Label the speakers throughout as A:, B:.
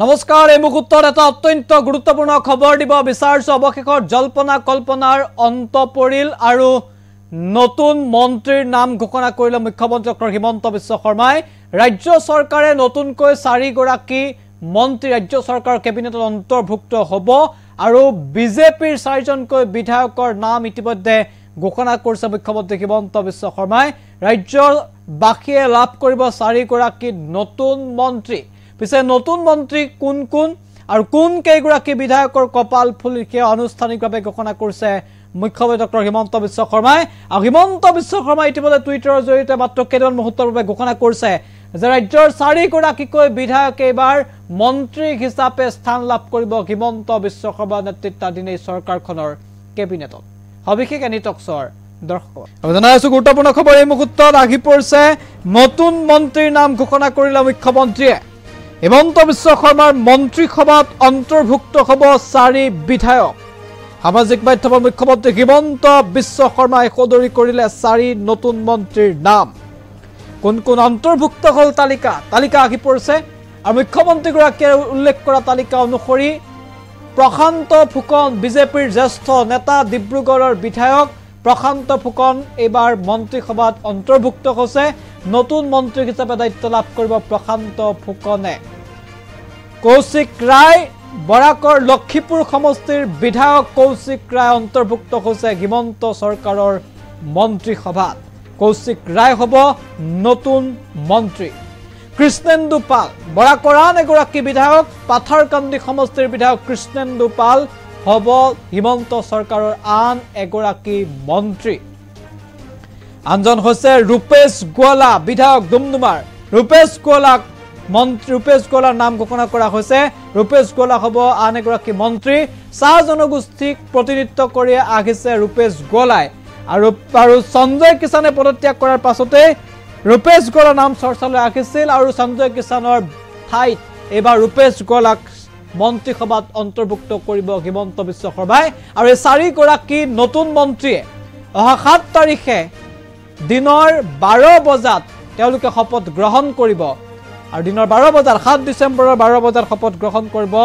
A: নমস্কাৰ এই মুহূৰ্তত এটা অত্যন্ত গুৰুত্বপূৰ্ণ খবৰ দিব বিচাৰিছো অৱশেষত জল্পনা কল্পনাৰ অন্ত পৰিল আৰু নতুন মন্ত্ৰীৰ নাম ঘোষণা কৰিলে মুখ্যমন্ত্ৰী ডক্টৰ হিমন্ত বিশ্ব শৰ্মাই ৰাজ্য চৰকাৰে নতুনকৈ 4 গৰাকী মন্ত্ৰী ৰাজ্য চৰকাৰ কেবিনেটত অন্তৰ্ভুক্ত হ'ব আৰু বিজেপিৰ 4 জনকৈ বিধায়কৰ নাম ইতিমধ্যে ঘোষণা কৰিছে মুখ্যমন্ত্ৰী হিমন্ত বিশ্ব শৰ্মাই ৰাজ্যৰ বাকিয়ে লাভ কৰিব 4 গৰাকী নতুন মন্ত্ৰী পিছে নতুন মন্ত্ৰী কোন কোন আৰু কোন কেইগৰাকী বিধায়কৰ কপাল ফুলিকে আনুষ্ঠানিকভাৱে ঘোষণা কৰিছে মুখ্যমন্ত্ৰী ডক্টৰ হিমন্ত বিশ্ব শৰ্মাই আৰু হিমন্ত বিশ্ব শৰ্মাই ইতিমধ্যে টুইটাৰৰ জৰিয়তে মাত্ৰ কেইদিনমান মুহূৰ্তৰ বাবে ঘোষণা কৰিছে যে ৰাজ্যৰ 4 গৰাকীকৈ বিধায়ক এবাৰ মন্ত্ৰী হিচাপে স্থান লাভ কৰিব হিমন্ত বিশ্ব শৰ্মাৰ নেতৃত্বাধীন এই চৰকাৰখনৰ কেবিনেটত সবিশেষ এনিটক্সৰ দৰ্শক জনাইছো গুৰুত্বপূৰ্ণ খবৰ এই মুহূৰ্তত আহি পৰিছে নতুন মন্ত্ৰীৰ নাম ঘোষণা কৰিলে মুখ্যমন্ত্ৰীয়ে হিমন্ত বিশ্ব শৰ্মাৰ মন্ত্ৰীসভাত অন্তৰ্ভুক্ত হ'ব 4 বিধায়ক সামাজিক মাধ্যমৰ মুখ্যমন্ত্ৰী হিমন্ত বিশ্ব শৰ্মাই সদৰি কৰিলে 4 নতুন মন্ত্ৰীৰ নাম কোন কোন অন্তৰ্ভুক্ত হল তালিকা আহি পৰিছে আৰু মুখ্যমন্ত্ৰীগৰাকীয়ে উল্লেখ কৰা তালিকা অনুসৰি প্ৰশান্ত ফুকন বিজেপিৰ জ্যেষ্ঠ নেতা ডিব্ৰুগড়ৰ বিধায়ক প্ৰশান্ত ফুকন এবাৰ মন্ত্ৰীসভাত অন্তৰ্ভুক্ত হৈছে নতুন মন্ত্ৰী হিচাপে দায়িত্ব লাভ কৰিব প্ৰশান্ত ফুকনে কৌশিক ৰায় বৰাকৰ লক্ষীপুৰ সমষ্টিৰ বিধায়ক কৌশিক ৰায় অন্তৰ্ভুক্ত হৈছে হিমন্ত চৰকাৰৰ মন্ত্ৰীসভাত কৌশিক ৰায় হ'ব নতুন মন্ত্ৰী কৃষ্ণেন্দু পাল বৰাকৰ আন এগৰাকী বিধায়ক পাথাৰকান্দি সমষ্টিৰ বিধায়ক কৃষ্ণেন্দু পাল হ'ব হিমন্ত চৰকাৰৰ আন এগৰাকী মন্ত্ৰী আনজন হৈছে ৰূপেশ গোৱালা বিধায়ক ডুমডুমাৰ ৰূপেশ গোৱালাৰ নাম ঘোষণা কৰা হৈছে ৰূপেশ গোৱালা হ'ব আন এগৰাকী মন্ত্ৰী চাহ জনগোষ্ঠীক প্ৰতিনিধিত্ব কৰি আহিছে ৰূপেশ গোৱালাই আৰু সঞ্জয় কিষাণে পদত্যাগ কৰাৰ পাছতে ৰূপেশ গোৱালাৰ নাম চৰ্চালৈ আহিছিল আৰু সঞ্জয় কিষাণৰ ঠাইত এবাৰ ৰূপেশ গোৱালাক মন্ত্ৰীসভাত অন্তৰ্ভুক্ত কৰিব হিমন্ত বিশ্ব শৰ্মাই আৰু এই 4 গৰাকী নতুন মন্ত্ৰীয়ে অহা 7 তাৰিখে দিনৰ 12 বজাত তেওঁলোকে শপত গ্ৰহণ কৰিব আৰু দিনৰ 12 বজাত 7 ডিচেম্বৰৰ 12 বজাত শপত গ্ৰহণ কৰিব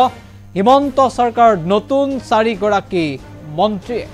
A: হিমন্ত চৰকাৰৰ নতুন 4 গৰাকী মন্ত্ৰীয়ে